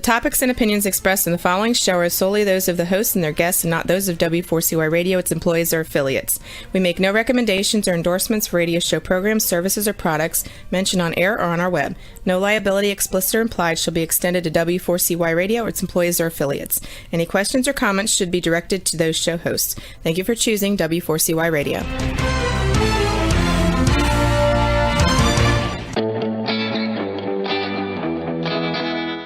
topics and opinions expressed in the following show are solely those of the hosts and their guests and not those of W4CY Radio, its employees, or affiliates. We make no recommendations or endorsements for radio show programs, services, or products mentioned on air or on our web. No liability, explicit or implied, shall be extended to W4CY Radio or its employees or affiliates. Any questions or comments should be directed to those show hosts. Thank you for choosing W4CY Radio.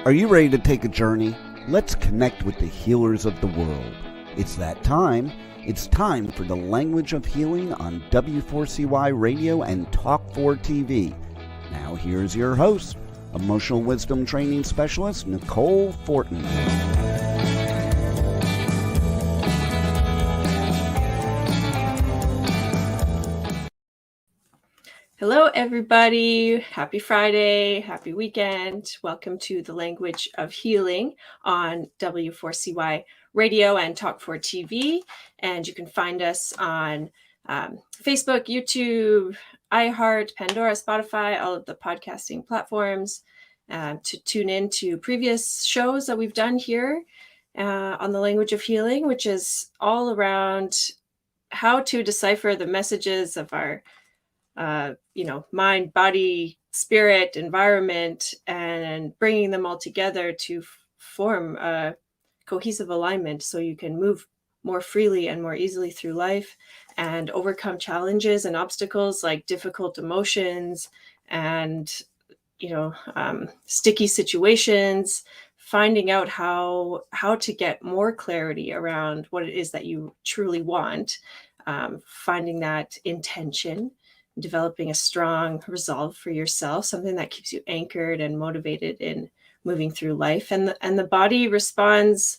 Are you ready to take a journey? Let's connect with the healers of the world. It's that time. It's time for the Language of Healing on W4CY Radio and Talk4 TV. Now here's your host, Emotional Wisdom Training Specialist Nicole Fortin. Hello, everybody. Happy Friday. Happy weekend. Welcome to the Language of Healing on W4CY Radio and Talk4 TV. And you can find us on Facebook, YouTube, iHeart, Pandora, Spotify, all of the podcasting platforms to tune in to previous shows that we've done here on the Language of Healing, which is all around how to decipher the messages of our mind, body, spirit, environment, and bringing them all together to form a cohesive alignment so you can move more freely and more easily through life and overcome challenges and obstacles like difficult emotions and, sticky situations, finding out how to get more clarity around what it is that you truly want, finding that intention, developing a strong resolve for yourself, something that keeps you anchored and motivated in moving through life. And the body responds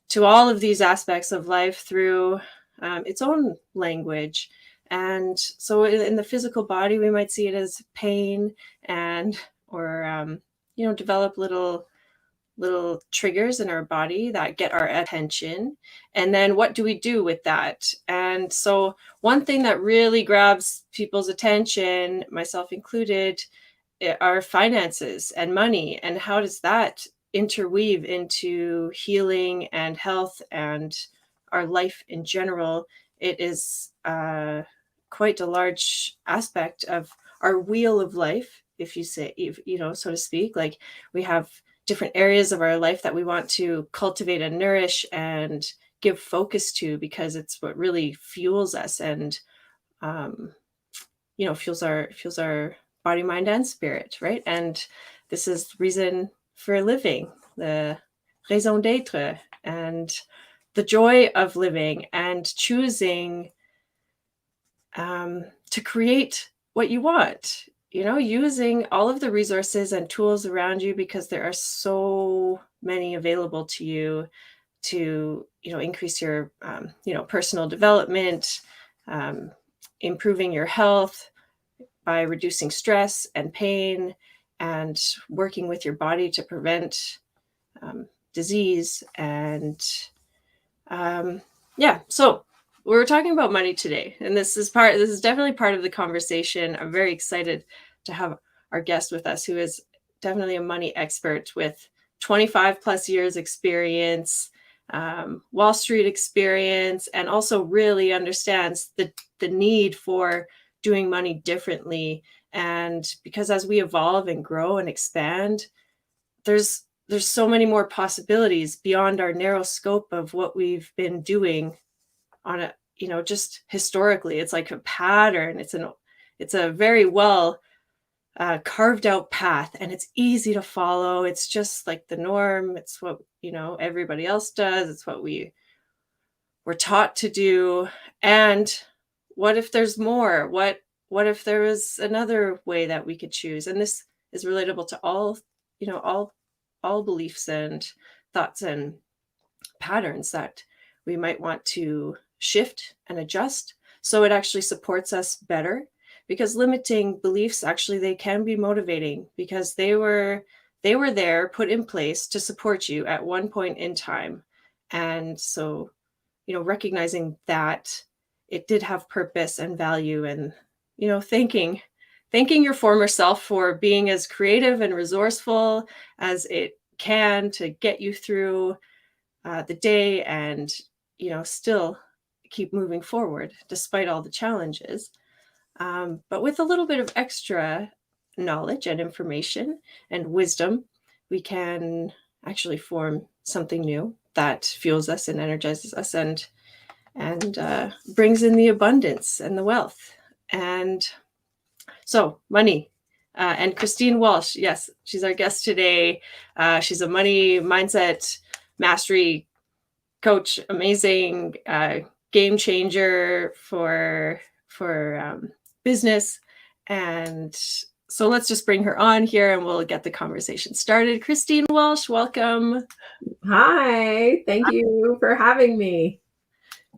to all of these aspects of life through its own language. And so in the physical body, we might see it as pain or develop little triggers in our body that get our attention. And then what do we do with that? And so one thing that really grabs people's attention, myself included, are finances and money. And how does that interweave into healing and health and our life in general? It is quite a large aspect of our wheel of life, if you say, so to speak. Like, we have different areas of our life that we want to cultivate and nourish and give focus to, because it's what really fuels us and fuels our body, mind, and spirit, right? And this is reason for living, the raison d'être, and the joy of living and choosing to create what you want. Using all of the resources and tools around you, because there are so many available to you to, increase your, personal development, improving your health by reducing stress and pain and working with your body to prevent disease. And so we're talking about money today, and this is definitely part of the conversation. I'm very excited to have our guest with us, who is definitely a money expert with 25 plus years experience, Wall Street experience, and also really understands the need for doing money differently. And because as we evolve and grow and expand, there's so many more possibilities beyond our narrow scope of what we've been doing on a, just historically. It's like a pattern. It's a very well carved out path, and it's easy to follow. It's just like the norm. It's what, everybody else does. It's what we're taught to do. And what if there's more? What if there was another way that we could choose? And this is relatable to all beliefs and thoughts and patterns that we might want to shift and adjust so it actually supports us better. Because limiting beliefs, actually, they can be motivating, because they were there, put in place to support you at one point in time. And so, recognizing that it did have purpose and value, and, thanking your former self for being as creative and resourceful as it can to get you through the day and, still keep moving forward despite all the challenges. But with a little bit of extra knowledge and information and wisdom, we can actually form something new that fuels us and energizes us and brings in the abundance and the wealth. And so money. And Christine Walsh, yes, she's our guest today. She's a money mindset mastery coach, amazing game changer for business. And so let's just bring her on here and we'll get the conversation started. Christine Walsh, welcome. Hi, thank you for having me.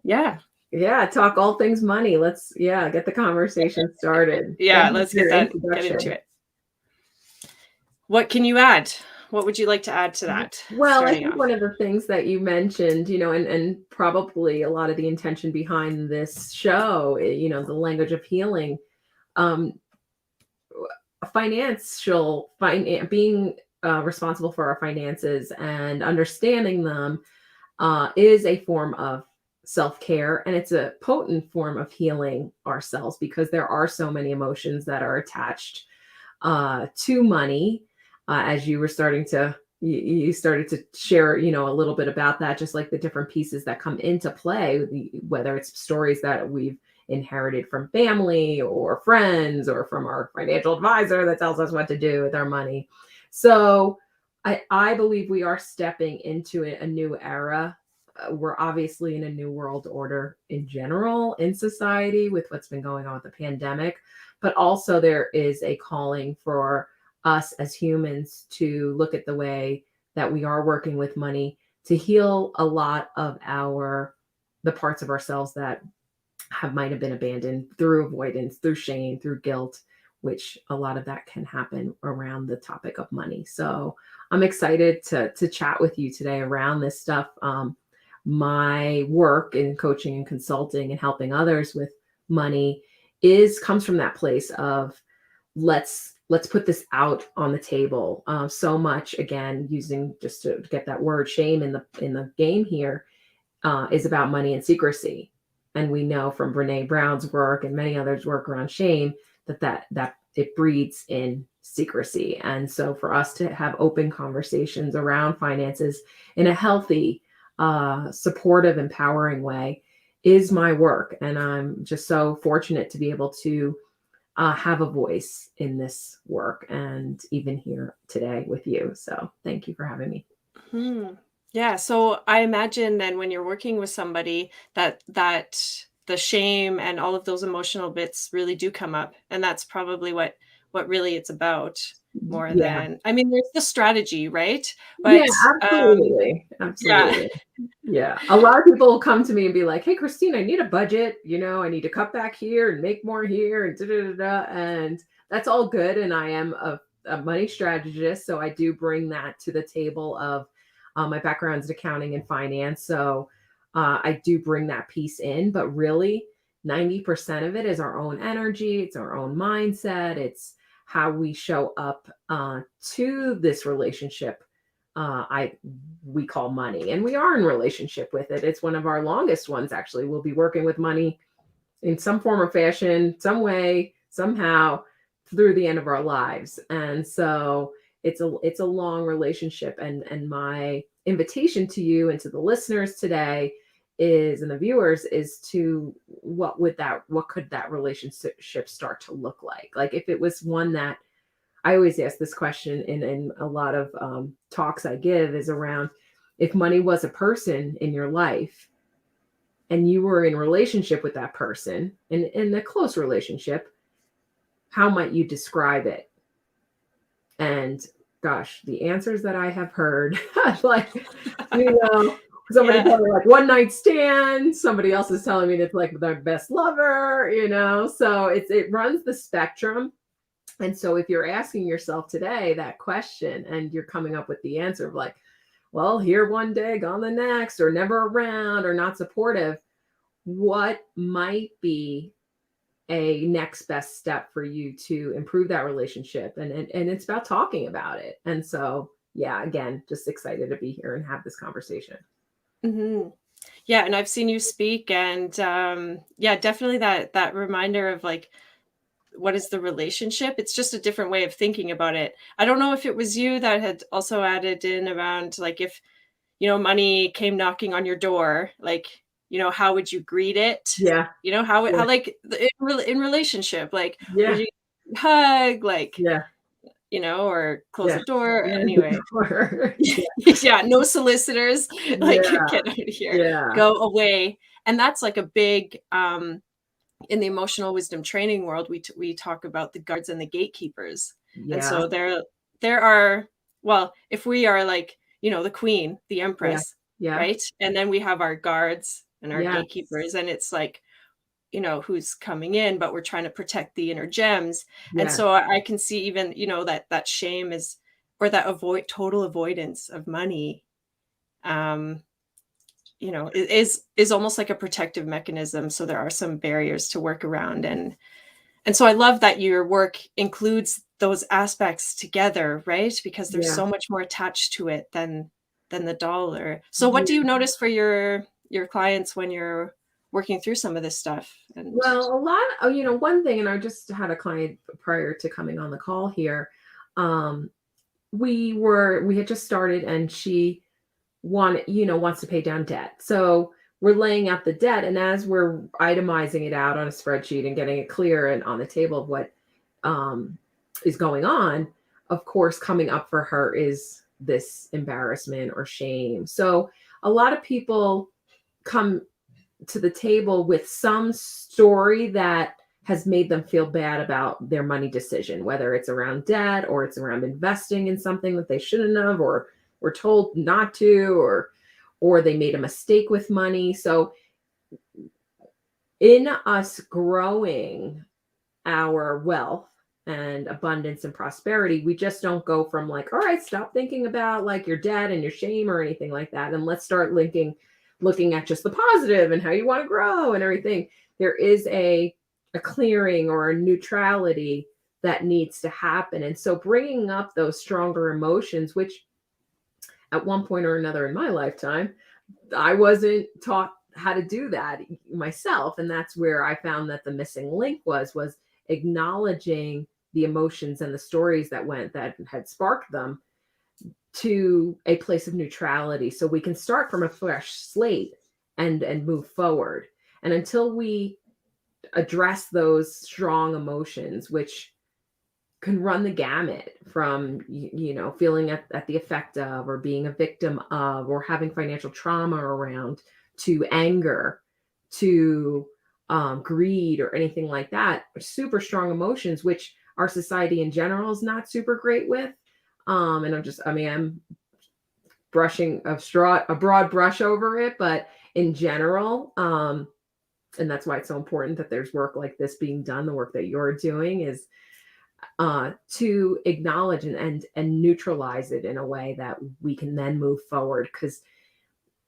Yeah, talk all things money. Let's get the conversation started. Let's get into it. What can you add? What would you like to add to that? Well, I think one of the things that you mentioned, and probably a lot of the intention behind this show, the language of healing, being responsible for our finances and understanding them is a form of self-care, and it's a potent form of healing ourselves because there are so many emotions that are attached to money. As you were starting to you started to share, a little bit about that, just like the different pieces that come into play, whether it's stories that we've inherited from family or friends or from our financial advisor that tells us what to do with our money. So I believe we are stepping into a new era. We're obviously in a new world order in general in society with what's been going on with the pandemic, but also there is a calling for us as humans to look at the way that we are working with money to heal a lot of the parts of ourselves that might have been abandoned through avoidance, through shame, through guilt, which a lot of that can happen around the topic of money. So I'm excited to chat with you today around this stuff. My work in coaching and consulting and helping others with money comes from that place of let's put this out on the table. So much, again, using just to get that word shame in the game here, is about money and secrecy. And we know from Brene Brown's work and many others' work around shame that it breeds in secrecy. And so for us to have open conversations around finances in a healthy, supportive, empowering way is my work. And I'm just so fortunate to be able to have a voice in this work and even here today with you. So thank you for having me. Yeah. So I imagine then when you're working with somebody that the shame and all of those emotional bits really do come up. And that's probably what really it's about more than, I mean, there's the strategy, right? But absolutely. Yeah. A lot of people will come to me and be like, hey, Christine, I need a budget. I need to cut back here and make more here and And that's all good. And I am a money strategist. So I do bring that to the table of my background is accounting and finance. So I do bring that piece in, but really 90% of it is our own energy. It's our own mindset. It's how we show up to this relationship we call money, and we are in relationship with it. It's one of our longest ones, actually. We'll be working with money in some form or fashion, some way, somehow through the end of our lives. And so it's a long relationship. And my invitation to you and to the listeners today and the viewers is to what could that relationship start to look like? Like if it was one that I always ask this question in a lot of talks I give is around if money was a person in your life and you were in relationship with that person in a close relationship, how might you describe it? And gosh, the answers that I have heard, like, somebody told me like one night stand, somebody else is telling me it's like their best lover, so it runs the spectrum. And so if you're asking yourself today that question and you're coming up with the answer of like, well, here one day, gone the next, or never around, or not supportive, what might be a next best step for you to improve that relationship? And it's about talking about it. And so yeah, again, just excited to be here and have this conversation. Mm-hmm. Yeah, and I've seen you speak, and yeah, definitely that reminder of like, what is the relationship? It's just a different way of thinking about it. I don't know if it was you that had also added in around like, if money came knocking on your door, like, how would you greet it? Yeah. How like in relationship, like, would Yeah. you hug, like, Yeah. or close Yeah. the door Yeah. anyway? Yeah. Yeah, no solicitors, like, Yeah. get out of here, Yeah. go away. And that's like a big, in the emotional wisdom training world, we talk about the guards and the gatekeepers. And Yeah. so there are, well, if we are like, the queen, the Yeah. empress, Yeah. right? And then we have our guards and our Yeah. gatekeepers, and it's like, who's coming in, but we're trying to protect the inner gems. And Yeah. so I can see even, that shame is, or that total avoidance of money, um, is almost like a protective mechanism. So there are some barriers to work around. And so I love that your work includes those aspects together, right? Because there's Yeah. so much more attached to it than the dollar. So what do you notice for your clients when you're working through some of this stuff? And Well, a lot of, one thing, and I just had a client prior to coming on the call here. We had just started, and she wants to pay down debt. So we're laying out the debt, and as we're itemizing it out on a spreadsheet and getting it clear and on the table of what is going on, of course, coming up for her is this embarrassment or shame. So a lot of people come to the table with some story that has made them feel bad about their money decision, whether it's around debt or it's around investing in something that they shouldn't have, or were told not to, or they made a mistake with money. So in us growing our wealth and abundance and prosperity, we just don't go from like, all right, stop thinking about like your debt and your shame or anything like that, and let's start looking at just the positive and how you want to grow and everything. There is a clearing or a neutrality that needs to happen. And so bringing up those stronger emotions, which at one point or another in my lifetime, I wasn't taught how to do that myself. And that's where I found that the missing link was acknowledging the emotions and the stories that had sparked them to a place of neutrality, so we can start from a fresh slate and move forward. And until we address those strong emotions, which can run the gamut from feeling at the effect of, or being a victim of, or having financial trauma around, to anger, to greed, or anything like that, super strong emotions, which our society in general is not super great with. And I'm brushing a broad brush over it, but in general, and that's why it's so important that there's work like this being done. The work that you're doing is to acknowledge and neutralize it in a way that we can then move forward. Because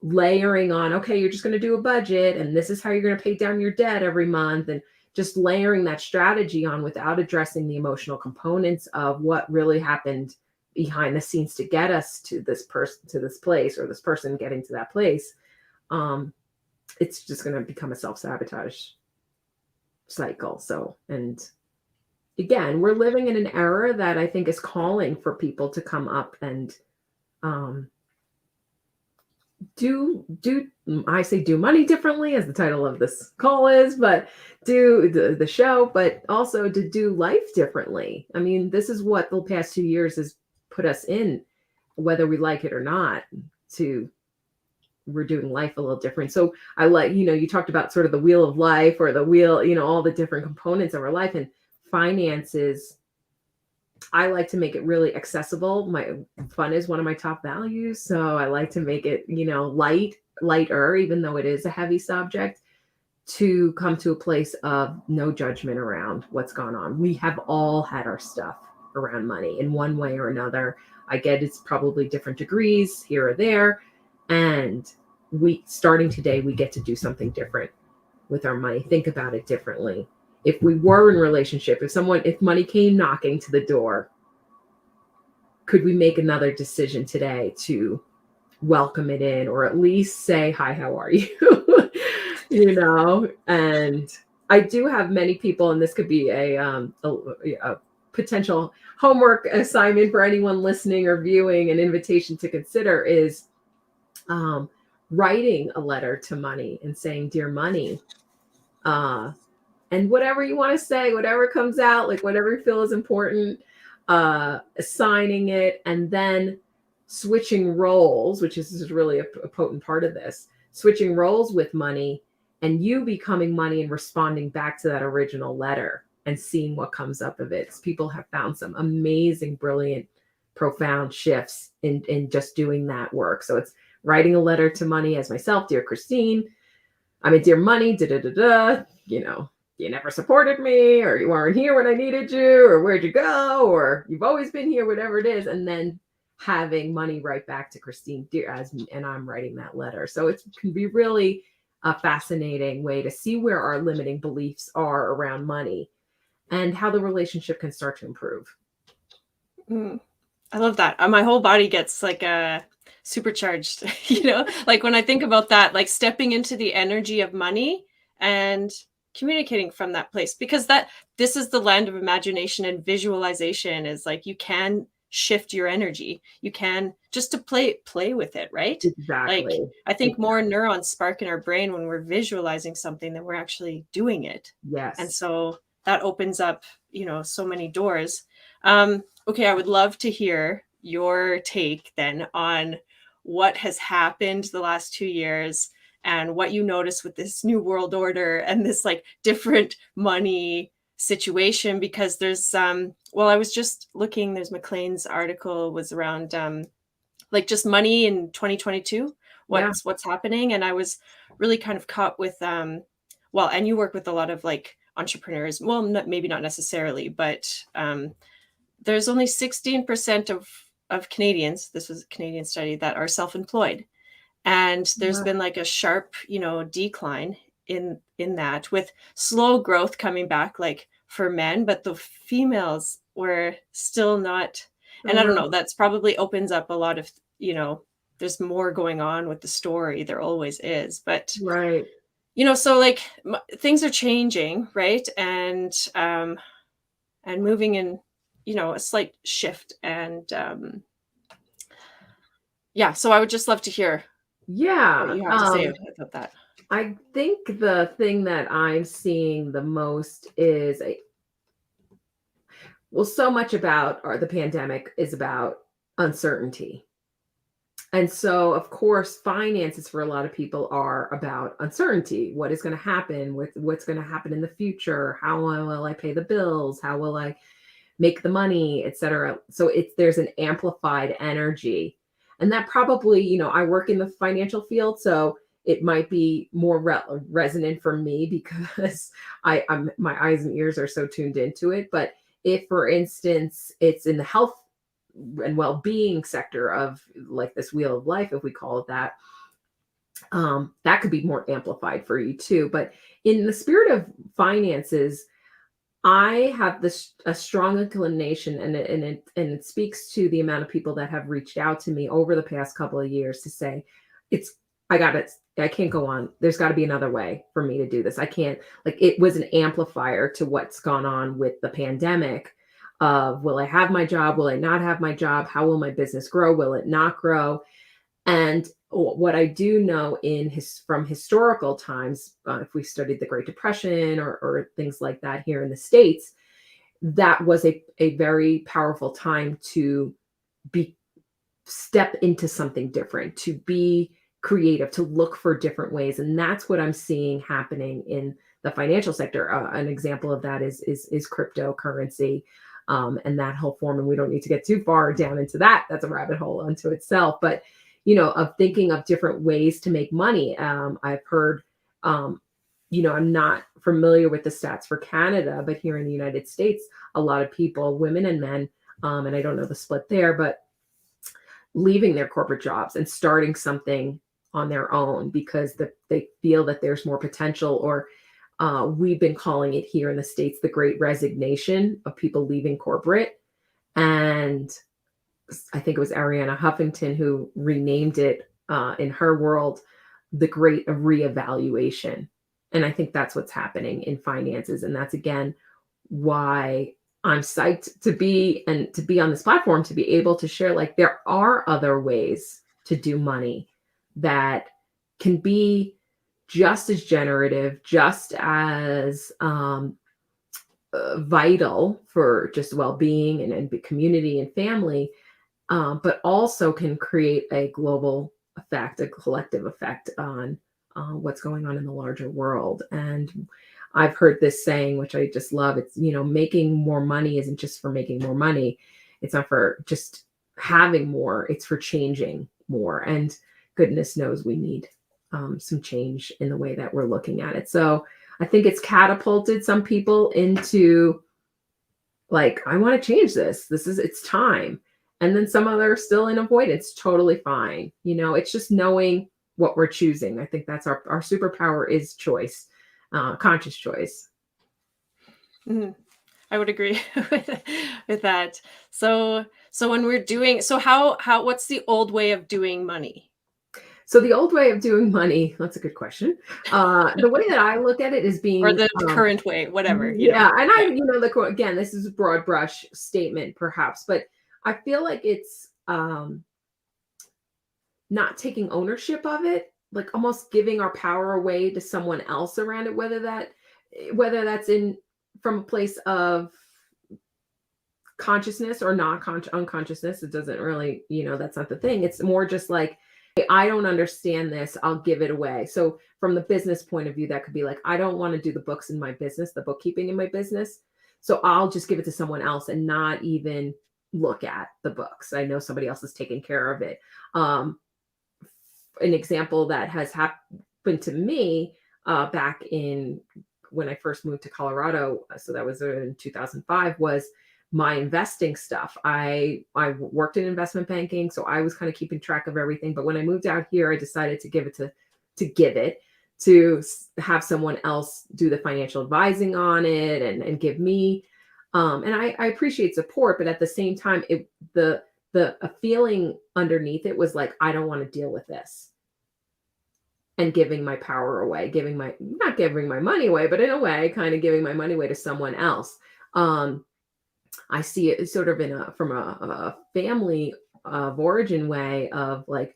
layering on, okay, you're just going to do a budget, and this is how you're going to pay down your debt every month, and just layering that strategy on without addressing the emotional components of what really happened behind the scenes to get us to this place, or this person getting to that place, it's just going to become a self-sabotage cycle. So, and again, we're living in an era that I think is calling for people to come up and do money differently, as the title of this call is, but do the show, but also to do life differently. I mean, this is what the past 2 years has put us in, whether we like it or not. We're doing life a little different. So I like, you talked about sort of the wheel of life, or the wheel, all the different components of our life, and finances. I like to make it really accessible. My fun is one of my top values. So I like to make it, lighter, even though it is a heavy subject, to come to a place of no judgment around what's gone on. We have all had our stuff around money in one way or another. I get it's probably different degrees here or there. And starting today, we get to do something different with our money. Think about it differently. If we were in a relationship, if money came knocking to the door, could we make another decision today to welcome it in, or at least say, hi, how are you? And I do have many people, and this could be a potential homework assignment for anyone listening or viewing, an invitation to consider is writing a letter to money and saying, dear money, and whatever you want to say, whatever comes out, like whatever you feel is important, assigning it, and then switching roles, which is really a potent part of this, switching roles with money and you becoming money and responding back to that original letter and seeing what comes up of it. People have found some amazing, brilliant, profound shifts in just doing that work. So it's writing a letter to money as myself, dear Christine, dear money, you never supported me, or you weren't here when I needed you, or where'd you go, or you've always been here, whatever it is. And then having money right back to Christine, and I'm writing that letter. So it can be really a fascinating way to see where our limiting beliefs are around money and how the relationship can start to improve. I love that. My whole body gets like supercharged, like when I think about that, like stepping into the energy of money and communicating from that place, because this is the land of imagination and visualization. Is like you can shift your energy. You can just to play with it, right? Exactly. Like I think more neurons spark in our brain when we're visualizing something than we're actually doing it. Yes. And so that opens up, so many doors. Okay, I would love to hear your take then on what has happened the last 2 years and what you notice with this new world order and this like different money situation, because there's I was just looking, there's McLean's article was around like just money in 2022, what's happening. And I was really kind of caught with and you work with a lot of like entrepreneurs, maybe not necessarily, but there's only 16% of Canadians, this was a Canadian study, that are self-employed. And there's been like a sharp, decline in that, with slow growth coming back, like for men, but the females were still not. And I don't know, that's probably opens up a lot of, there's more going on with the story. There always is, but right. So like things are changing, right? And moving in, a slight shift. And so I would just love to hear what you have to say about that. I think the thing that I'm seeing the most is so much about the pandemic is about uncertainty. And so, of course, finances for a lot of people are about uncertainty. What is going to happen with what's going to happen in the future? How will I pay the bills? How will I make the money, et cetera? So there's an amplified energy. And that probably, I work in the financial field, so it might be more resonant for me because I'm my eyes and ears are so tuned into it. But if, for instance, it's in the health and well-being sector of like this wheel of life, if we call it that, that could be more amplified for you too. But in the spirit of finances, I have a strong inclination, and it speaks to the amount of people that have reached out to me over the past couple of years to say, I can't go on. There's got to be another way for me to do this. I can't, like, it was an amplifier to what's gone on with the pandemic of, will I have my job? Will I not have my job? How will my business grow? Will it not grow? And what I do know from historical times, if we studied the Great Depression or things like that here in the States, that was a very powerful time to step into something different, to be creative, to look for different ways. And that's what I'm seeing happening in the financial sector. An example of that is cryptocurrency. And that whole form, and we don't need to get too far down into that. That's a rabbit hole unto itself. But, of thinking of different ways to make money. I've heard, I'm not familiar with the stats for Canada, but here in the United States, a lot of people, women and men, and I don't know the split there, but leaving their corporate jobs and starting something on their own because they feel that there's more potential, or we've been calling it here in the States the Great Resignation of people leaving corporate and I think it was Arianna Huffington who renamed it in her world, the great reevaluation. And I think that's what's happening in finances. And that's, again, why I'm psyched to be on this platform, to be able to share, like, there are other ways to do money that can be just as generative, just as vital for just well-being and community and family, but also can create a global effect, a collective effect on what's going on in the larger world. And I've heard this saying, which I just love. It's, making more money isn't just for making more money. It's not for just having more. It's for changing more. And goodness knows we need some change in the way that we're looking at it. So I think it's catapulted some people into, like, I want to change this. It's time. And then some others are still in avoidance. Totally fine. It's just knowing what we're choosing. I think that's our superpower is choice, conscious choice. Mm-hmm. I would agree with that. So when we're doing, what's the old way of doing money? So the old way of doing money, that's a good question. The way that I look at it is being, or the current way, whatever. Yeah. And again, this is a broad brush statement perhaps, but I feel like it's not taking ownership of it, like almost giving our power away to someone else around it, whether that's from a place of consciousness or not unconsciousness. It doesn't really, that's not the thing. It's more just like, hey, I don't understand this, I'll give it away. So from the business point of view, that could be like, I don't want to do the books in my business, the bookkeeping in my business. So I'll just give it to someone else and not even look at the books. I know somebody else is taking care of it. An example that has happened to me back in when I first moved to Colorado, so that was in 2005, was my investing stuff. I worked in investment banking, so I was kind of keeping track of everything. But when I moved out here, I decided to have someone else do the financial advising on it and give me. And I appreciate support, but at the same time, the feeling underneath it was like, I don't want to deal with this. And giving my power away, not giving my money away, but in a way, kind of giving my money away to someone else. I see it sort of from a family of origin way of like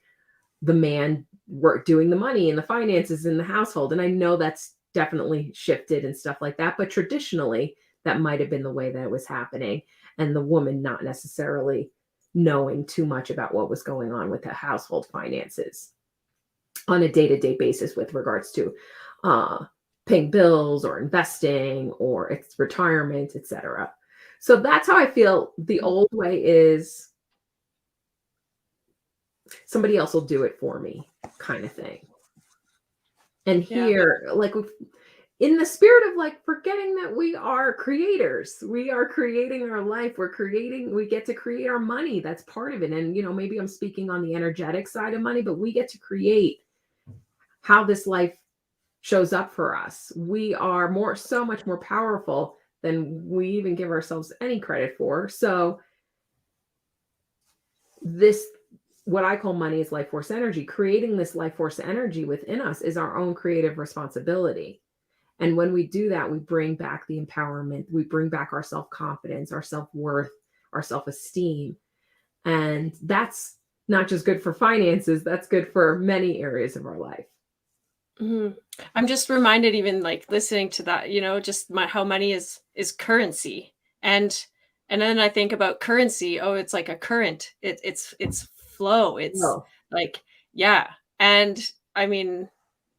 the man doing the money and the finances in the household. And I know that's definitely shifted and stuff like that. But traditionally, that might have been the way that it was happening. And the woman not necessarily knowing too much about what was going on with the household finances on a day-to-day basis with regards to paying bills or investing or its retirement, etc. So that's how I feel the old way is somebody else will do it for me kind of thing. And here, like in the spirit of like forgetting that we are creators, we are creating our life. We get to create our money. That's part of it. And, maybe I'm speaking on the energetic side of money, but we get to create how this life shows up for us. We are so much more powerful than we even give ourselves any credit for. So this, what I call money is life force energy. Creating this life force energy within us is our own creative responsibility. And when we do that, we bring back the empowerment, we bring back our self-confidence, our self-worth, our self-esteem. And that's not just good for finances, that's good for many areas of our life. Mm-hmm. I'm just reminded, even like listening to that, just how money is currency, and then I think about currency. Oh, it's like a current. It's flow. It's like, yeah. And I mean,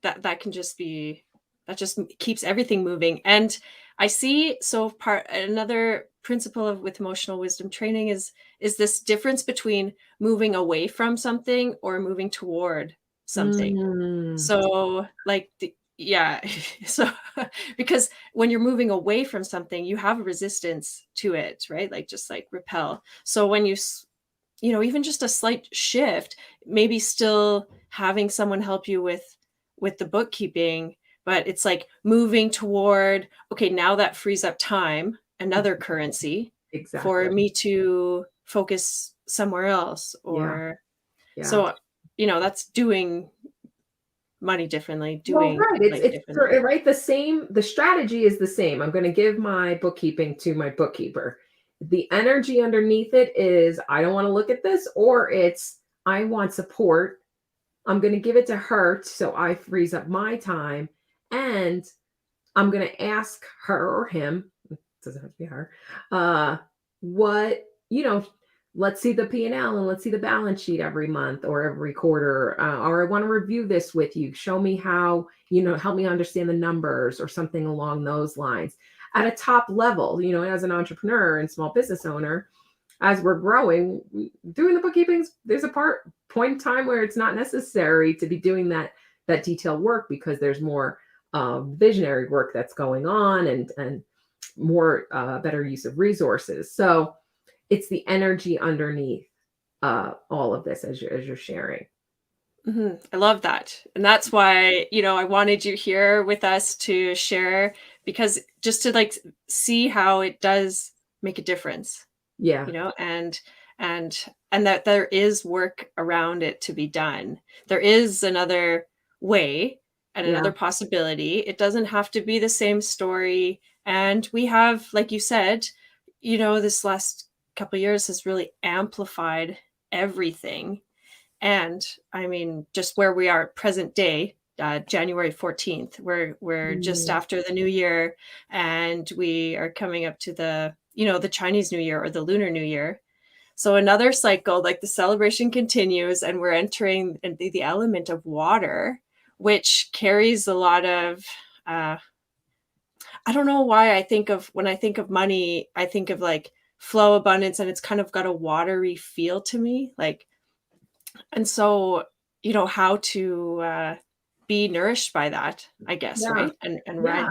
that can just be, that just keeps everything moving. And I see, another principle with emotional wisdom training is this difference between moving away from something or moving toward something. So like so because when you're moving away from something, you have a resistance to it, right? Like just like repel. So when you even just a slight shift, maybe still having someone help you with the bookkeeping, but it's like moving toward, okay, now that frees up time, another currency for me to focus somewhere else, Yeah. or Yeah. so, that's doing money differently, Well, doing right. life differently. Right. The strategy is the same. I'm going to give my bookkeeping to my bookkeeper. The energy underneath it is, I don't want to look at this, or it's, I want support. I'm going to give it to her so I frees up my time. And I'm going to ask her or him, it doesn't have to be her, what, let's see the P&L and let's see the balance sheet every month or every quarter. Or I want to review this with you. Show me how, help me understand the numbers or something along those lines. At a top level, as an entrepreneur and small business owner, as we're growing, doing the bookkeeping, there's a point in time where it's not necessary to be doing that detailed work, because there's more visionary work that's going on, and more better use of resources. So it's the energy underneath all of this as you're sharing. I love that. And that's why, I wanted you here with us to share, because just to like see how it does make a difference, Yeah. and and that there is work around it to be done. There is another way and Yeah. another possibility. It doesn't have to be the same story. And we have, like you said, this last couple of years has really amplified everything. And I mean, just where we are present day, January 14th, we're just Mm. after the new year, and we are coming up to the Chinese New Year or the Lunar New Year. So another cycle, like the celebration continues, and we're entering the element of water, which carries a lot of, I don't know why when I think of money, I think of like flow, abundance, and it's kind of got a watery feel to me. Like, and so, how to be nourished by that, I guess, Yeah. right? And Yeah.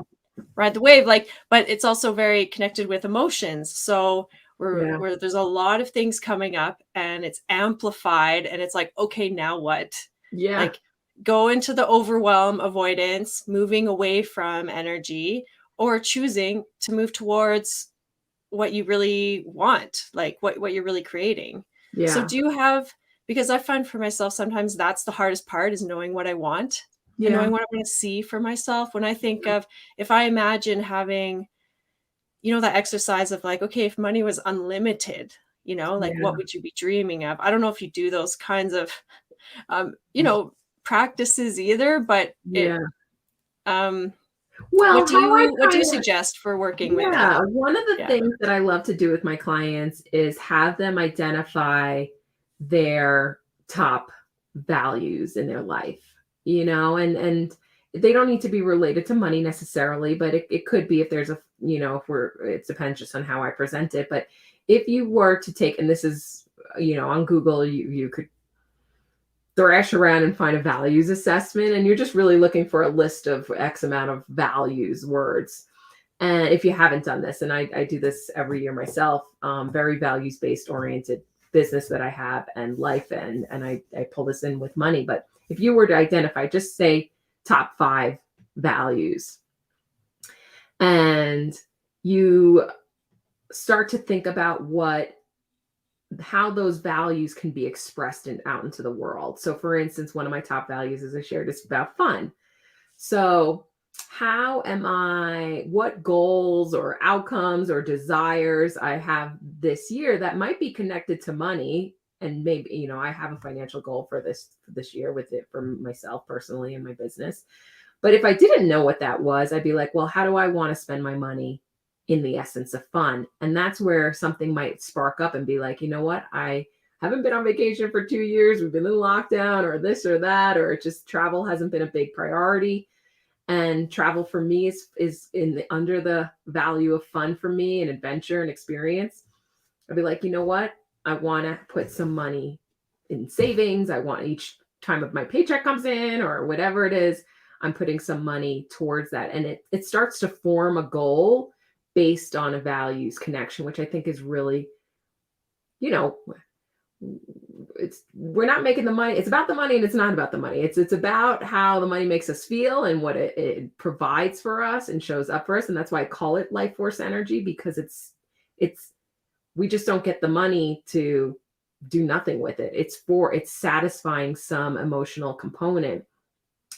ride the wave, like, but it's also very connected with emotions. So Yeah. where there's a lot of things coming up, and it's amplified, and it's like, okay, now what? Yeah. Like, go into the overwhelm, avoidance, moving away from energy, or choosing to move towards what you really want, like what you're really creating. So Yeah. do you have, because I find for myself, sometimes that's the hardest part, is knowing what I want and Yeah. knowing what I want to see for myself. When I think of, if I imagine having, that exercise of like, okay, if money was unlimited, like Yeah. what would you be dreaming of? I don't know if you do those kinds of, practices either, but Yeah. um, Well, how I what do you kind of suggest for working with that? Yeah, one of the Yeah. things that I love to do with my clients is have them identify their top values in their life, and they don't need to be related to money necessarily, but it could be, if there's a, it depends just on how I present it. But if you were to take, and this is, on Google, you could thrash around and find a values assessment, and you're just really looking for a list of X amount of values words. And if you haven't done this, and I do this every year myself, very values-based oriented business that I have, and life, and I pull this in with money. But if you were to identify, just say top 5 values, and you start to think about how those values can be expressed out into the world. So for instance, one of my top values, as I shared, is about fun. So what goals or outcomes or desires I have this year that might be connected to money. And maybe, I have a financial goal for this year with it for myself personally and my business. But if I didn't know what that was, I'd be like, well, how do I want to spend my money in the essence of fun? And that's where something might spark up and be like, you know what? I haven't been on vacation for 2 years. We've been in lockdown, or this or that, or just travel hasn't been a big priority. And travel for me is under the value of fun for me, and adventure and experience. I'd be like, you know what? I want to put some money in savings. I want, each time of my paycheck comes in or whatever it is, I'm putting some money towards that. And it starts to form a goal based on a values connection, which I think is really, we're not making the money. It's about the money, and it's not about the money. It's about how the money makes us feel and what it provides for us and shows up for us. And that's why I call it life force energy, because we just don't get the money to do nothing with it. It's satisfying some emotional component,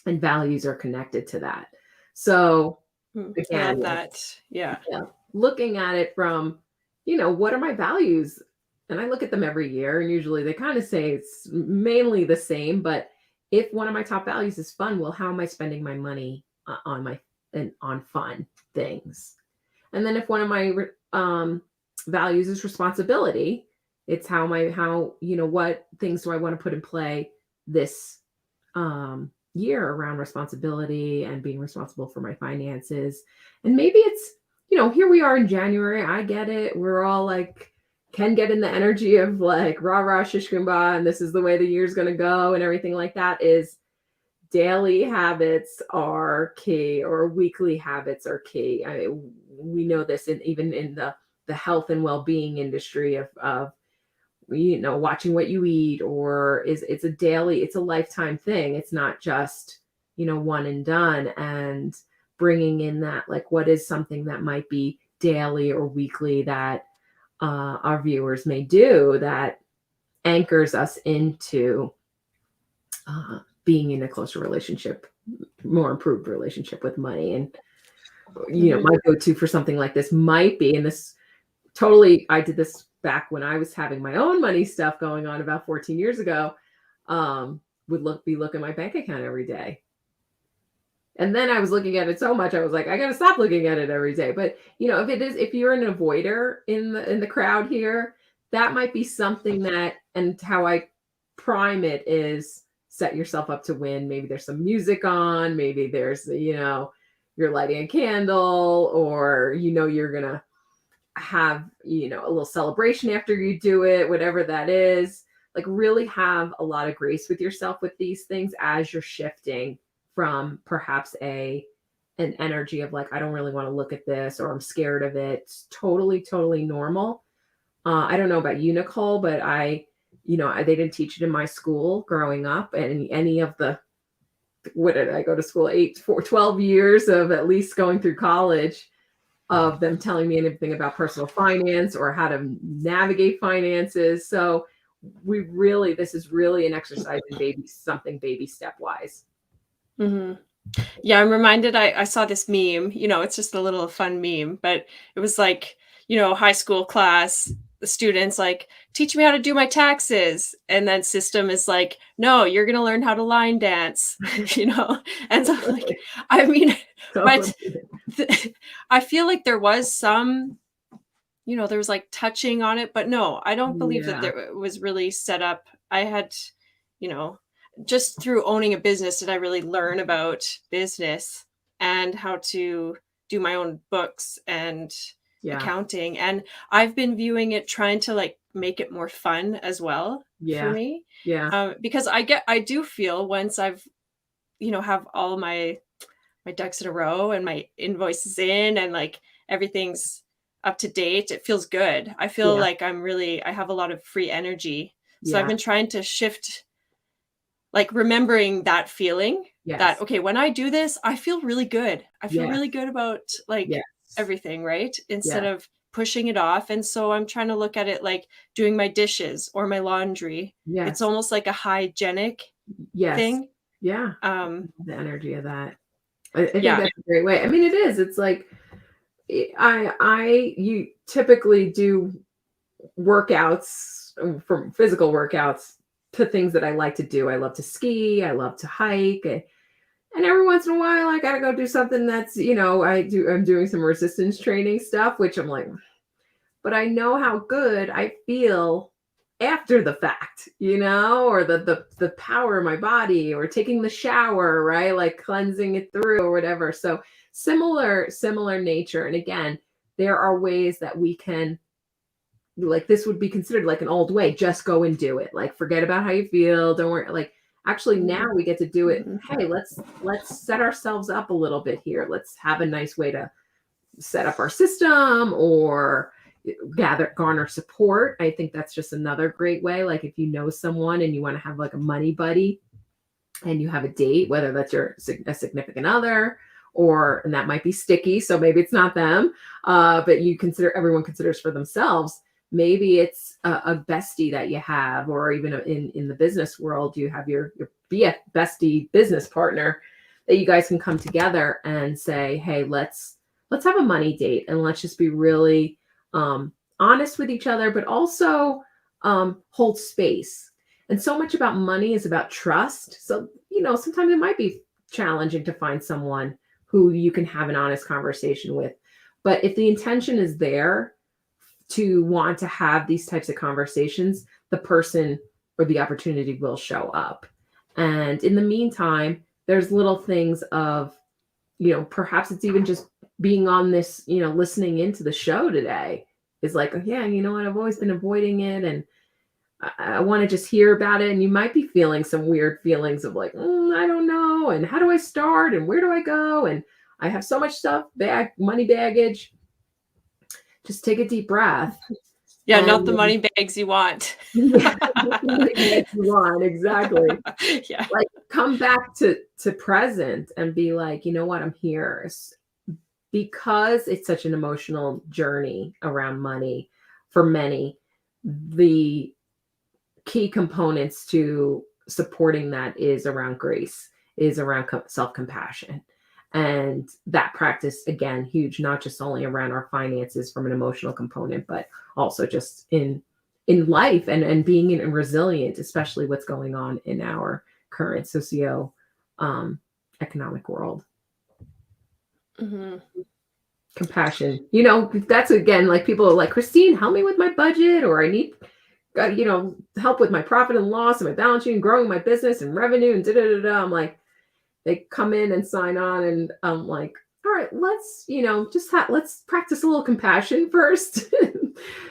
and values are connected to that. So I again, love that. Yeah. looking at it from, what are my values? And I look at them every year, and usually they kind of say it's mainly the same. But if one of my top values is fun, well, how am I spending my money on fun things? And then if one of my values is responsibility, it's what things do I want to put in play this year around responsibility and being responsible for my finances. And maybe it's, here we are in January. I get it. We're all like, can get in the energy of like rah rah shish kumbah, and this is the way the year's going to go and everything like that. Is daily habits are key, or weekly habits are key. We know this even in the health and well-being industry of watching what you eat, or it's a lifetime thing. It's not just, one and done. And bringing in that, like, what is something that might be daily or weekly that our viewers may do that anchors us into being in a closer relationship, more improved relationship with money. And my go-to for something like this might be, and this totally, I did this back when I was having my own money stuff going on about 14 years ago, be looking at my bank account every day. And then I was looking at it so much, I was like, I got to stop looking at it every day. But if you're an avoider in the crowd here, that might be something that, and how I prime it is set yourself up to win. Maybe there's some music on, maybe there's, you're lighting a candle, or, you're going to have, a little celebration after you do it, whatever that is. Like, really have a lot of grace with yourself with these things as you're shifting from perhaps an energy of like, I don't really want to look at this, or I'm scared of it. It's totally, totally normal. I don't know about you, Nicole, but they didn't teach it in my school growing up. And any of what did I go to school? 12 years of at least going through college, of them telling me anything about personal finance or how to navigate finances. So this is really an exercise in baby step wise. Mm-hmm. Yeah, I'm reminded, I saw this meme, it's just a little fun meme, but it was like, high school class, the students like, teach me how to do my taxes. And then system is like, no, you're going to learn how to line dance, And so like, I mean, but I feel like there was some, there was like touching on it, but no, I don't believe that there was really set up. I had, just through owning a business did I really learn about business and how to do my own books and accounting. And I've been viewing it, trying to like make it more fun as well for me. Yeah. Because I do feel once I've, have all my ducks in a row and my invoices in and like everything's up to date, it feels good. I feel like I have a lot of free energy. So I've been trying to shift, like remembering that feeling that, okay, when I do this, I feel really good. I feel really good about like everything, right? Instead of pushing it off. And so I'm trying to look at it like doing my dishes or my laundry. It's almost like a hygienic thing. Yeah. The energy of that. I think that's a great way. I mean, it is. It's like, you typically do workouts, from physical workouts to things that I like to do. I love to ski. I love to hike. And every once in a while, I got to go do something that's, I'm doing some resistance training stuff, which I'm like, but I know how good I feel after the fact, or the power of my body, or taking the shower, right? Like cleansing it through or whatever. So similar nature. And again, there are ways that we can, like, this would be considered like an old way. Just go and do it. Like, forget about how you feel. Don't worry. Like, actually now we get to do it. Hey, let's set ourselves up a little bit here. Let's have a nice way to set up our system or garner support. I think that's just another great way. Like, if you know someone and you want to have like a money buddy and you have a date, whether that's a significant other, and that might be sticky, so maybe it's not them, but everyone considers for themselves. Maybe it's a bestie that you have, or even in the business world, you have your bestie business partner that you guys can come together and say, hey, let's have a money date, and let's just be really honest with each other, but also hold space. And so much about money is about trust. So, sometimes it might be challenging to find someone who you can have an honest conversation with. But if the intention is there to want to have these types of conversations, the person or the opportunity will show up. And in the meantime, there's little things of, perhaps it's even just being on this, listening into the show today is like, yeah, you know what, I've always been avoiding it, and I want to just hear about it. And you might be feeling some weird feelings of like, I don't know, and how do I start, and where do I go, and I have so much stuff, money baggage. Just take a deep breath. Yeah, not the money bags you want. Yeah, not the money bags you want, exactly. Yeah. Like, come back to present and be like, you know what, I'm here. Because it's such an emotional journey around money for many, the key components to supporting that is around grace, is around self-compassion. And that practice, again, huge, not just only around our finances from an emotional component, but also just in life and being resilient, especially what's going on in our current economic world. Mm-hmm. Compassion, that's, again, like, people are like, Christine, help me with my budget, or I need help with my profit and loss and my balance sheet and growing my business and revenue and da-da-da-da. I'm like, they come in and sign on, and I'm like, all right, let's, let's practice a little compassion first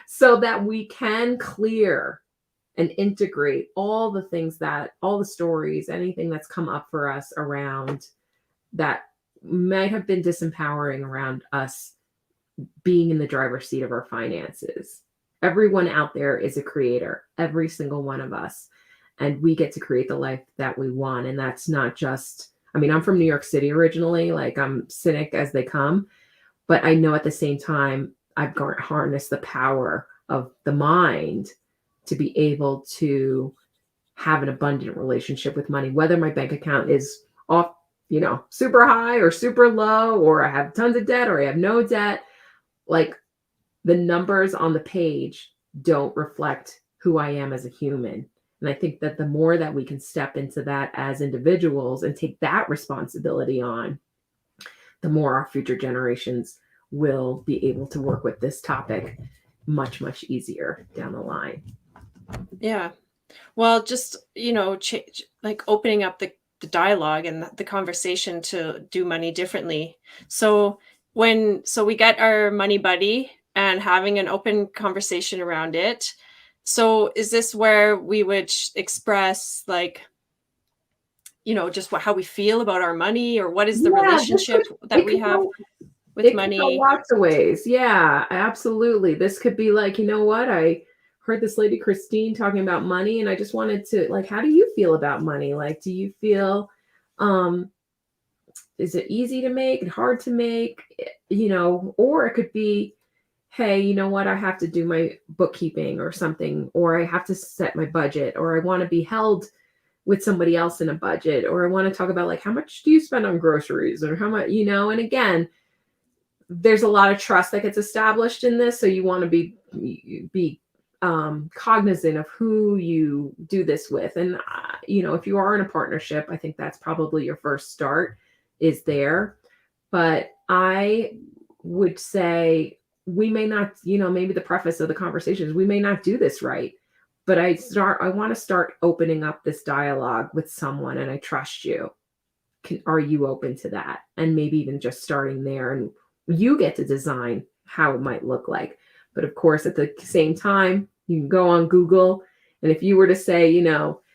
so that we can clear and integrate all the things all the stories, anything that's come up for us around that might have been disempowering around us being in the driver's seat of our finances. Everyone out there is a creator, every single one of us. And we get to create the life that we want. And that's not just, I'm from New York City originally, like, I'm cynic as they come, but I know at the same time, I've harnessed the power of the mind to be able to have an abundant relationship with money, whether my bank account is off, super high or super low, or I have tons of debt or I have no debt. Like, the numbers on the page don't reflect who I am as a human. And I think that the more that we can step into that as individuals and take that responsibility on, the more our future generations will be able to work with this topic much, much easier down the line. Yeah. Well, just, like opening up the dialogue and the conversation to do money differently. So we get our money buddy and having an open conversation around it. So is this where we would express, like, just how we feel about our money, or what is the relationship that we have with money? It could go lots of ways. Yeah, absolutely. This could be like, what, I heard this lady Christine talking about money, and I just wanted to, like, how do you feel about money? Like, do you feel, is it easy to make, hard to make, or it could be, hey, you know what, I have to do my bookkeeping or something, or I have to set my budget, or I want to be held with somebody else in a budget, or I want to talk about, like, how much do you spend on groceries, or how much, and again, there's a lot of trust that gets established in this. So you want to be cognizant of who you do this with. And, if you are in a partnership, I think that's probably your first start is there. But I would say we may not, maybe the preface of the conversation is we may not do this right, but I want to start opening up this dialogue with someone, and I trust you. Are you open to that? And maybe even just starting there, and you get to design how it might look like. But of course, at the same time, you can go on Google, and if you were to say,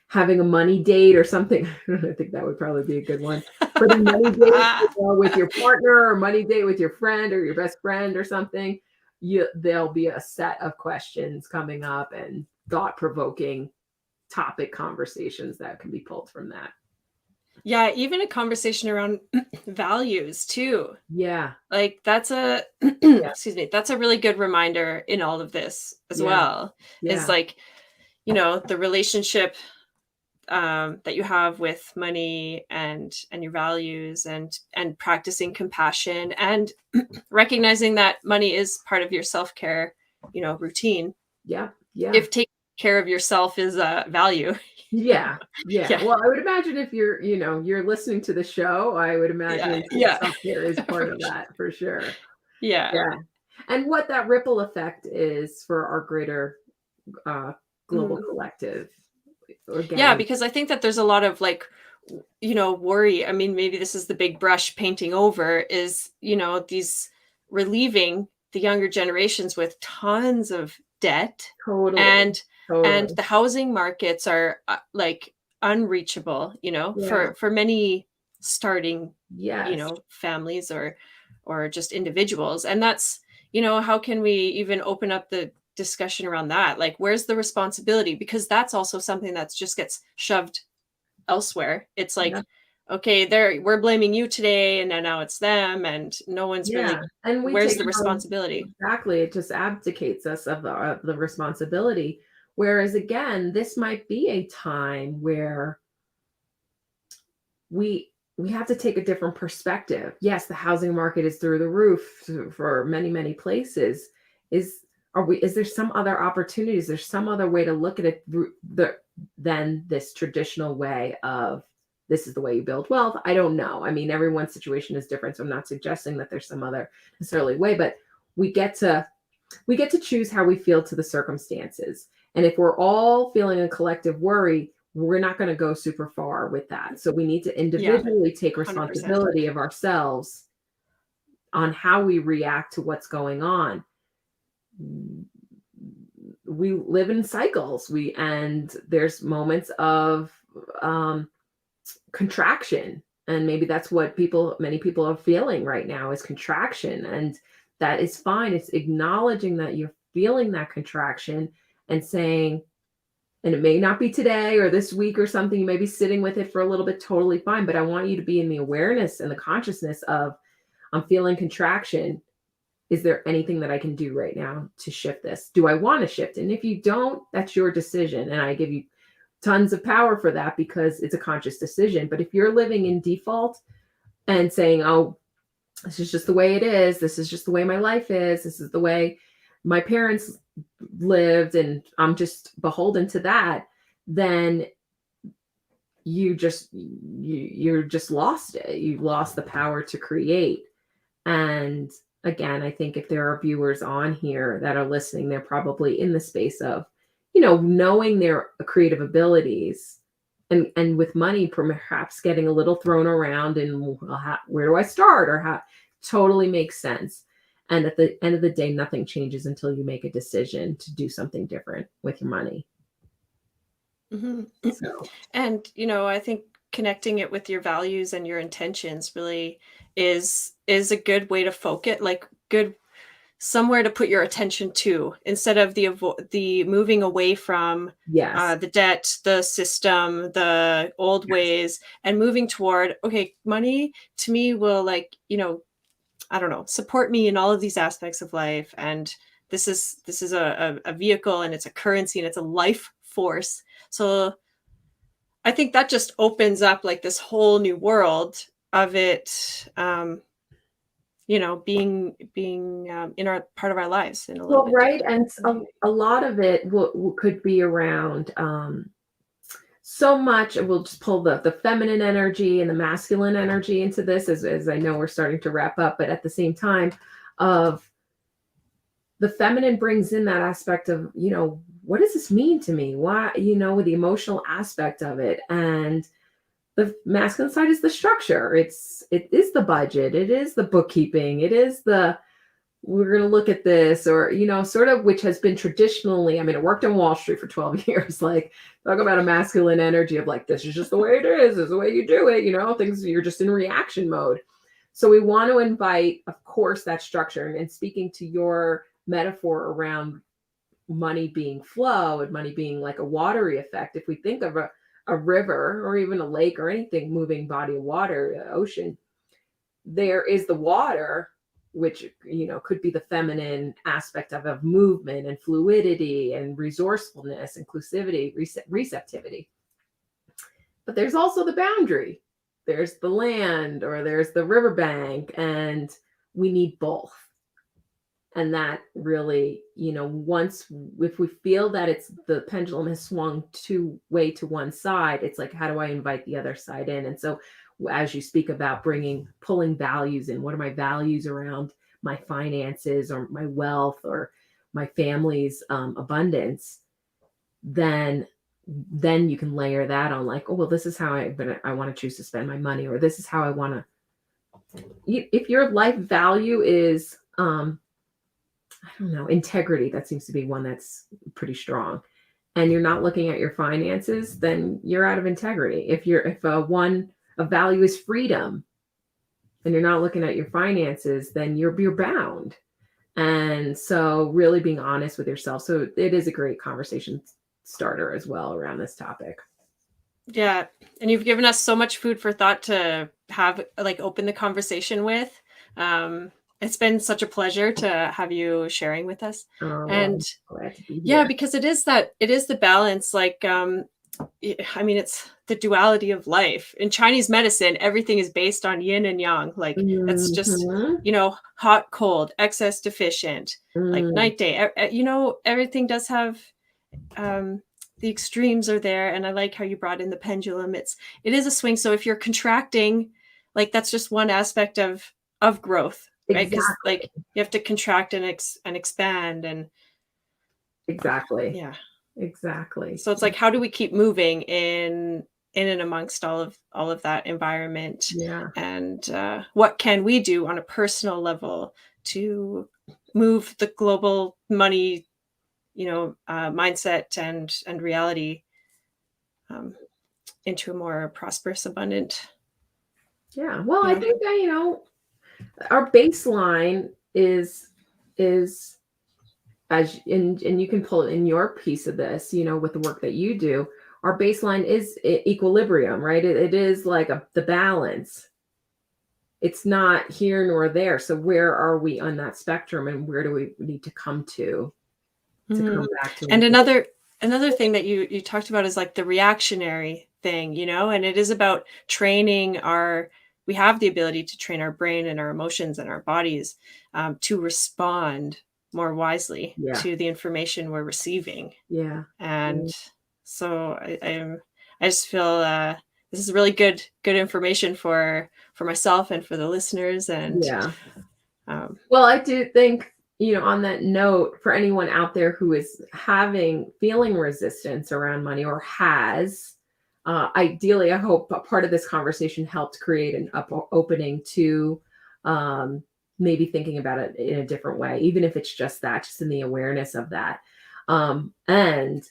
having a money date or something, I think that would probably be a good one. But a money date with your partner, or money date with your friend or your best friend or something, there'll be a set of questions coming up and thought-provoking topic conversations that can be pulled from that. Yeah, even a conversation around values too. Yeah. Like that's a Yeah. excuse me, that's a really good reminder in all of this as Yeah. well. Is Yeah. like, the relationship that you have with money and your values and practicing compassion and recognizing that money is part of your self-care, routine. Yeah. Yeah. If taking care of yourself is a value. Yeah. Yeah. Yeah. Well, I would imagine if you're listening to the show, I would Yeah. imagine Yeah. self-care is part For of sure. that for sure. Yeah. Yeah. And what that ripple effect is for our greater uh, global Mhm. collective. Yeah, Again, because I think that there's a lot of like, worry. I mean, maybe this is the big brush painting over is, these relieving the younger generations with tons of debt totally, and totally. the housing markets are like unreachable, Yeah. for many starting, Yes. families or just individuals. And that's, how can we even open up the discussion around that? Like, where's the responsibility? Because that's also something that's just gets shoved elsewhere. It's Yeah. like, okay, we're blaming you today, and then now it's them, and no one's Yeah. really. And we Where's take the on responsibility? exactly. It just abdicates us of the responsibility. Whereas again, this might be a time where we have to take a different perspective. Yes, the housing market is through the roof for many, many places. Is there some other opportunities? There's some other way to look at it than this traditional way of this is the way you build wealth. I don't know. I mean, everyone's situation is different, so I'm not suggesting that there's some other necessarily way, but we get to we get to choose how we feel to the circumstances. And if we're all feeling a collective worry, we're not going to go super far with that. So we need to Yeah, individually take 100%. responsibility of ourselves on how we react to what's going on. We live in cycles. And there's moments of um, contraction, and maybe that's what many people are feeling right now is contraction, and that is fine. It's acknowledging that you're feeling that contraction and saying, and it may not be today or this week or something, you may be sitting with it for a little bit, totally fine, but I want you to be in the awareness and the consciousness of, I'm feeling contraction. Is there anything that I can do right now to shift this? Do I want to shift? And if you don't, that's your decision, and I give you tons of power for that because it's a conscious decision. But if you're living in default and saying, oh, this is just the way it is, this is just the way my life is, this is the way my parents lived, and I'm just beholden to that, then you're just lost it. You've lost the power to create. And again, I think if there are viewers on here that are listening, they're probably in the space of, knowing their creative abilities, and with money perhaps getting a little thrown around, and well, where do I start, or how, totally makes sense. And at the end of the day, nothing changes until you make a decision to do something different with your money. Hmm. So And I think connecting it with your values and your intentions really is a good way to focus, like good somewhere to put your attention to instead of the moving away from yes, the debt, the system, the old yes, ways, and moving toward, okay, money to me will, like, I don't know, support me in all of these aspects of life. And this is a vehicle, and it's a currency, and it's a life force. So I think that just opens up like this whole new world of it, being in our part of our lives in a little well, bit right. different And way. a lot of it could be around so much. We'll just pull the feminine energy and the masculine energy into this, as I know we're starting to wrap up, but at the same time of the feminine brings in that aspect of, what does this mean to me? Why, the emotional aspect of it. And the masculine side is the structure. It is the budget. It is the bookkeeping. It is we're going to look at this, or, sort of, which has been traditionally, I mean, I worked on Wall Street for 12 years, like, talk about a masculine energy of like, this is just the way it is. This is the way you do it. Things, you're just in reaction mode. So we want to invite, of course, that structure. And speaking to your metaphor around money being flow and money being like a watery effect, if we think of a a river or even a lake or anything moving body of water, ocean, there is the water, which, could be the feminine aspect of movement and fluidity and resourcefulness, inclusivity, receptivity. But there's also the boundary. There's the land, or there's the riverbank, and we need both. And that really, if we feel that the pendulum has swung way to one side, it's like, how do I invite the other side in? And so as you speak about pulling values in, what are my values around my finances or my wealth or my family's abundance, then you can layer that on, like, oh, well, this is how I want to choose to spend my money, or this is how I want to. If your life value is, I don't know, integrity, that seems to be one that's pretty strong, and you're not looking at your finances, then you're out of integrity. If a value is freedom and you're not looking at your finances, then you're bound. And so really being honest with yourself. So it is a great conversation starter as well around this topic. Yeah. And you've given us so much food for thought to have, open the conversation with. It's been such a pleasure to have you sharing with us. And glad to be here. Yeah, because it is the balance. It's the duality of life. In Chinese medicine, everything is based on yin and yang. It's just, hot, cold, excess, deficient, night, day. Everything does have, the extremes are there. And I like how you brought in the pendulum. It is a swing. So if you're contracting, that's just one aspect of growth, right? Because you have to contract and expand and. Exactly. Yeah. Exactly. So it's how do we keep moving in and amongst all of that environment? Yeah. And what can we do on a personal level to move the global money, mindset and reality into a more prosperous, abundant. Yeah. Well, I think that, our baseline is and you can pull it in your piece of this, with the work that you do. Our baseline is equilibrium, right? It is like the balance. It's not here nor there. So where are we on that spectrum, and where do we need to come to come back to? And another thing that you talked about is the reactionary thing, and it is about training we have the ability to train our brain and our emotions and our bodies to respond more wisely to the information we're receiving. Yeah. And so I just feel this is really good information for myself and for the listeners. And well, I do think, on that note, for anyone out there who is feeling resistance around money, or has, ideally, I hope a part of this conversation helped create an opening to maybe thinking about it in a different way, even if it's just in the awareness of that. And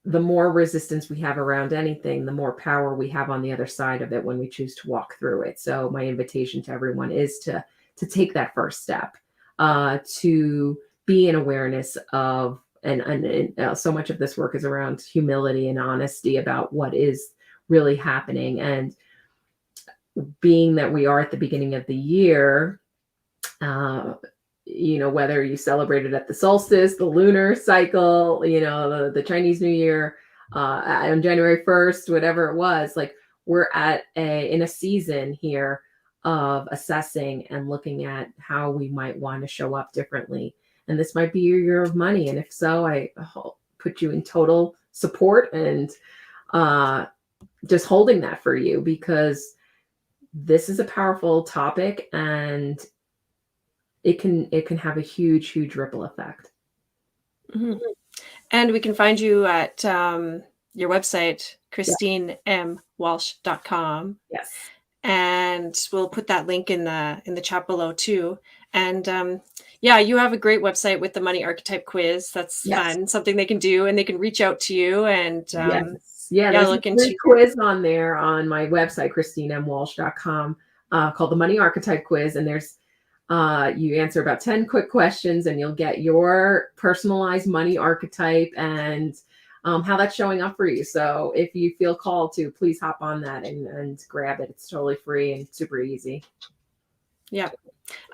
the more resistance we have around anything, the more power we have on the other side of it when we choose to walk through it. So my invitation to everyone is to take that first step, to be in awareness of, and so much of this work is around humility and honesty about what is really happening. And being that we are at the beginning of the year, whether you celebrate it at the solstice, the lunar cycle, the Chinese New Year, on January 1st, whatever it was, we're in a season here of assessing and looking at how we might want to show up differently. And this might be your year of money. And if so, I put you in total support and just holding that for you, because this is a powerful topic, and it can have a huge ripple effect. Mm-hmm. And we can find you at your website, christinemwalsh.com. Yes. And we'll put that link in the chat below too. And you have a great website with the money archetype quiz. That's fun, something they can do, and they can reach out to you and there's a great quiz on there on my website, christinemwalsh.com, called the Money Archetype Quiz. And there's you answer about 10 quick questions, and you'll get your personalized money archetype. And how that's showing up for you. So if you feel called to, please hop on that and grab it. It's totally free and super easy. Yeah.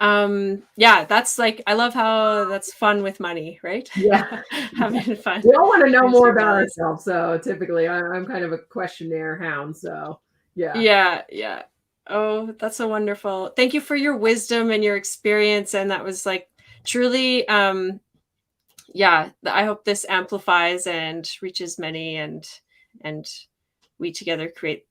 Yeah, that's like, I love how that's fun with money, right? Yeah. Having fun. We all want to know I more should about realize. ourselves. So typically I'm kind of a questionnaire hound. So yeah. Yeah, yeah. Oh, that's so wonderful. Thank you for your wisdom and your experience. And that was like truly, yeah, I hope this amplifies and reaches many, and we together create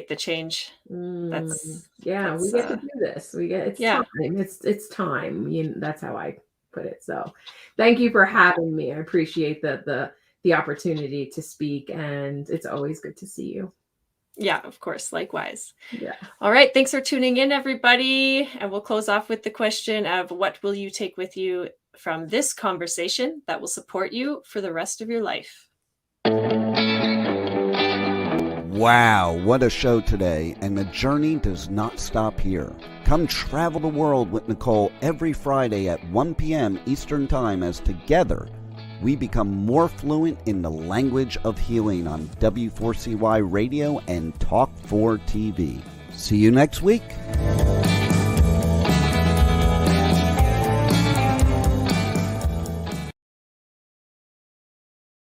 the change. Yeah, we get to do this. It's yeah. time. It's time. That's how I put it. So thank you for having me. I appreciate the opportunity to speak, and it's always good to see you. Yeah, of course. Likewise. Yeah. All right. Thanks for tuning in, everybody. And we'll close off with the question of what will you take with you from this conversation that will support you for the rest of your life? Wow, what a show today, and the journey does not stop here. Come travel the world with Nicole every Friday at 1 p.m. Eastern Time as together we become more fluent in the language of healing on W4CY Radio and Talk 4 TV. See you next week.